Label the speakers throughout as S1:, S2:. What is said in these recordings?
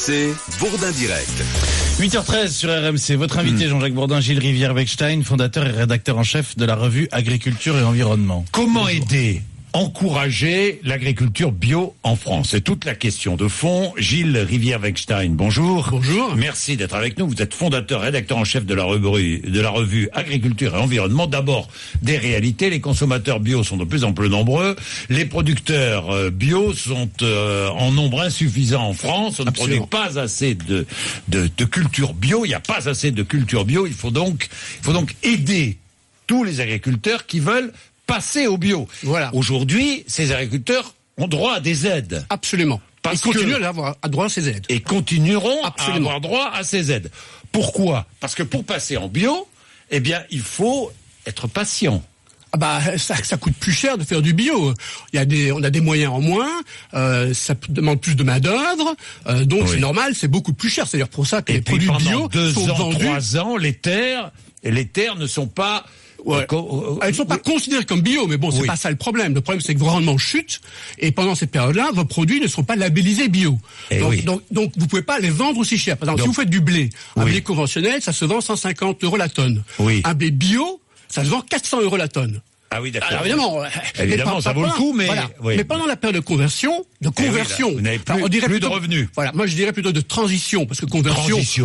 S1: RMC, Bourdin Direct.
S2: 8h13 sur RMC. Votre invité Jean-Jacques Bourdin, Gilles Rivière-Bechstein, fondateur et rédacteur en chef de la revue Agriculture et Environnement.
S3: Comment aider, encourager l'agriculture bio en France? C'est toute la question de fond. Gilles Rivière-Bechstein, bonjour.
S4: Bonjour.
S3: Merci d'être avec nous. Vous êtes fondateur, rédacteur en chef de la revue Agriculture et Environnement. D'abord, des réalités. Les consommateurs bio sont de plus en plus nombreux. Les producteurs bio sont en nombre insuffisant en France. On ne produit pas assez de culture bio. Il n'y a pas assez de culture bio. Il faut donc aider tous les agriculteurs qui veulent passer au bio.
S4: Voilà.
S3: Aujourd'hui, ces agriculteurs ont droit à des aides.
S4: Absolument.
S3: Ils
S4: continuent à avoir droit à ces aides.
S3: Et continueront
S4: Absolument.
S3: à avoir droit à ces aides. Pourquoi? Parce que pour passer en bio, eh bien, il faut être patient.
S4: Ah bah ça coûte plus cher de faire du bio. On a des moyens en moins, ça demande plus de main d'œuvre, donc
S3: Oui.
S4: c'est normal, c'est beaucoup plus cher. C'est-à-dire pour ça que
S3: Et
S4: les
S3: puis
S4: produits
S3: pendant
S4: bio
S3: 2
S4: sont
S3: ans,
S4: vendus.
S3: 3 ans, les terres ne sont pas.
S4: Ouais. Elles ne sont pas considérées comme bio, mais bon, c'est pas ça le problème. Le problème, c'est que vos rendements chutent, et pendant cette période-là, vos produits ne seront pas labellisés bio. Donc, vous pouvez pas les vendre aussi cher. Par exemple, si vous faites du blé, un blé conventionnel, ça se vend 150 € la tonne.
S3: Oui.
S4: Un blé bio, ça se vend 400 € la tonne.
S3: Ah oui, d'accord.
S4: Alors évidemment,
S3: ça vaut le coup, mais
S4: voilà.
S3: oui.
S4: Mais pendant la période de conversion,
S3: vous n'avez plus de revenus.
S4: Voilà, moi je dirais plutôt de transition, parce que conversion se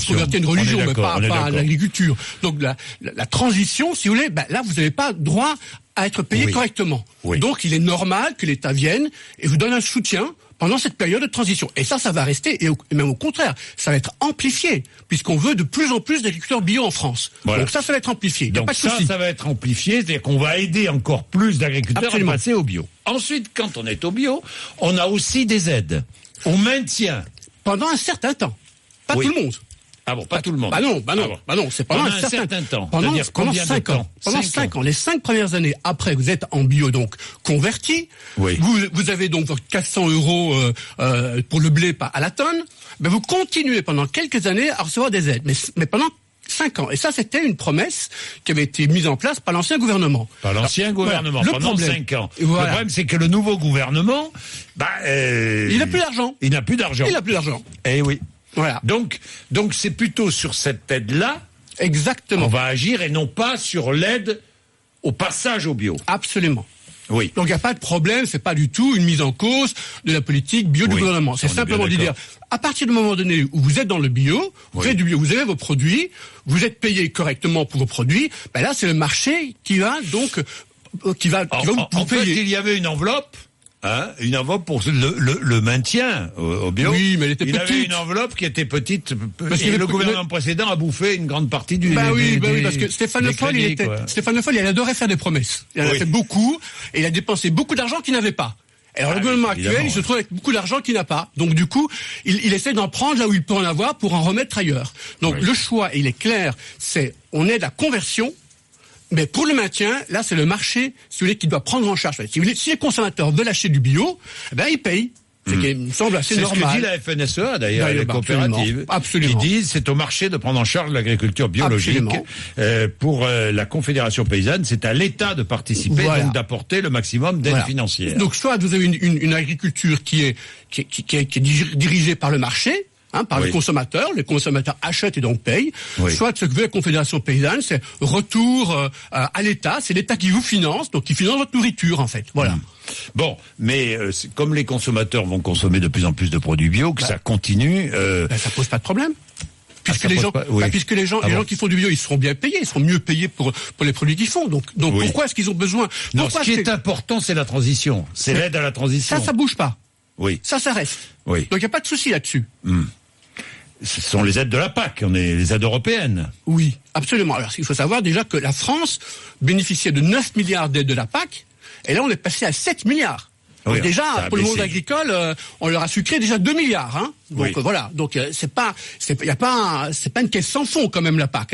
S4: convertit à une religion, mais pas à l'agriculture. Donc la transition, si vous voulez, là vous n'avez pas droit à être payé correctement.
S3: Oui.
S4: Donc il est normal que l'État vienne et vous donne un soutien pendant cette période de transition. Et ça va rester, et même au contraire, ça va être amplifié, puisqu'on veut de plus en plus d'agriculteurs bio en France. Voilà. Donc ça va être amplifié.
S3: Donc ça va être amplifié, c'est-à-dire qu'on va aider encore plus d'agriculteurs à passer au bio. Ensuite, quand on est au bio, on a aussi des aides. On maintient.
S4: Pendant un certain temps. Pas tout le monde.
S3: Ah bon, pas tout le monde.
S4: Bah non, c'est pendant un certain temps. Pendant 5 ans. Pendant 5 ans. Les 5 premières années après que vous êtes en bio, donc converti, vous avez donc votre 400 € pour le blé à la tonne, ben vous continuez pendant quelques années à recevoir des aides. Mais pendant 5 ans. Et ça, c'était une promesse qui avait été mise en place par l'ancien gouvernement.
S3: Pendant 5 ans. Le problème, c'est que le nouveau gouvernement,
S4: il n'a plus d'argent.
S3: Il n'a plus d'argent. Eh oui.
S4: Voilà.
S3: Donc c'est plutôt sur cette aide-là.
S4: Exactement.
S3: On va agir et non pas sur l'aide au passage au bio.
S4: Absolument.
S3: Oui.
S4: Donc il n'y a pas de problème, c'est pas du tout une mise en cause de la politique bio du gouvernement. C'est simplement de dire, à partir du moment donné où vous êtes dans le bio, vous faites du bio, vous avez vos produits, vous êtes payé correctement pour vos produits, là c'est le marché qui va donc vous payer.
S3: En fait, il y avait une enveloppe. Une enveloppe pour le maintien au bio.
S4: Oui, mais elle était petite.
S3: Il avait une enveloppe qui était petite. Et le gouvernement précédent a bouffé une grande partie du.
S4: Oui, parce que Stéphane Le Foll, il adorait faire des promesses. Il en a fait beaucoup, et il a dépensé beaucoup d'argent qu'il n'avait pas. Alors le gouvernement actuel, il se trouve avec beaucoup d'argent qu'il n'a pas. Donc du coup, il essaie d'en prendre là où il peut en avoir pour en remettre ailleurs. Donc le choix, il est clair, c'est on aide à conversion. Mais pour le maintien, là, c'est le marché, si vous voulez, qui doit prendre en charge. Si les consommateurs veulent acheter du bio, ils payent. C'est ce qui me semble assez normal.
S3: C'est ce que dit la FNSEA, d'ailleurs, les coopératives.
S4: Absolument.
S3: Qui disent c'est au marché de prendre en charge l'agriculture biologique. Pour la Confédération paysanne, c'est à l'État de participer, donc d'apporter le maximum d'aide financière.
S4: Donc, soit vous avez une agriculture qui est dirigée par le marché, par les consommateurs achètent et donc payent. Soit ce que veut la Confédération paysanne, c'est retour à l'État, c'est l'État qui vous finance, donc qui finance votre nourriture en fait. Voilà.
S3: Bon, mais comme les consommateurs vont consommer de plus en plus de produits bio, que ça continue...
S4: ça pose pas de problème. Puisque les gens qui font du bio, ils seront bien payés, ils seront mieux payés pour les produits qu'ils font. Donc pourquoi est-ce qu'ils ont besoin?
S3: Ce qui est important, c'est la transition. C'est l'aide à la transition.
S4: Ça bouge pas.
S3: Oui.
S4: Ça reste.
S3: Oui.
S4: Donc il n'y a pas de souci là-dessus.
S3: Ce sont les aides de la PAC, les aides européennes.
S4: Oui, absolument. Alors, il faut savoir déjà que la France bénéficiait de 9 milliards d'aides de la PAC, et là, on est passé à 7 milliards. Donc déjà, pour le monde agricole, on leur a sucré déjà 2 milliards. Donc voilà. Donc c'est pas une caisse sans fond quand même la PAC.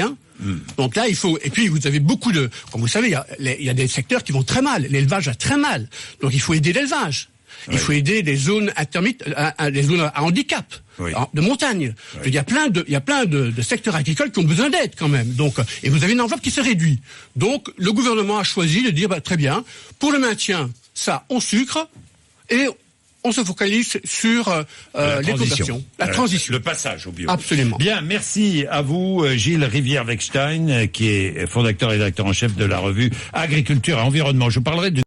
S4: Donc là, il faut. Et puis vous avez comme vous savez, il y a des secteurs qui vont très mal. L'élevage va très mal. Donc il faut aider l'élevage. Il faut aider les zones les zones à handicap, de montagne. Il y a plein de secteurs agricoles qui ont besoin d'aide quand même. Donc, et vous avez une enveloppe qui se réduit. Donc, le gouvernement a choisi de dire, très bien, pour le maintien, ça, on sucre, et on se focalise sur l'éco-version, la transition.
S3: Le passage au bio.
S4: Absolument.
S3: Bien, merci à vous, Gilles Rivière-Weckstein, qui est fondateur et rédacteur en chef de la revue Agriculture et Environnement. Je parlerai de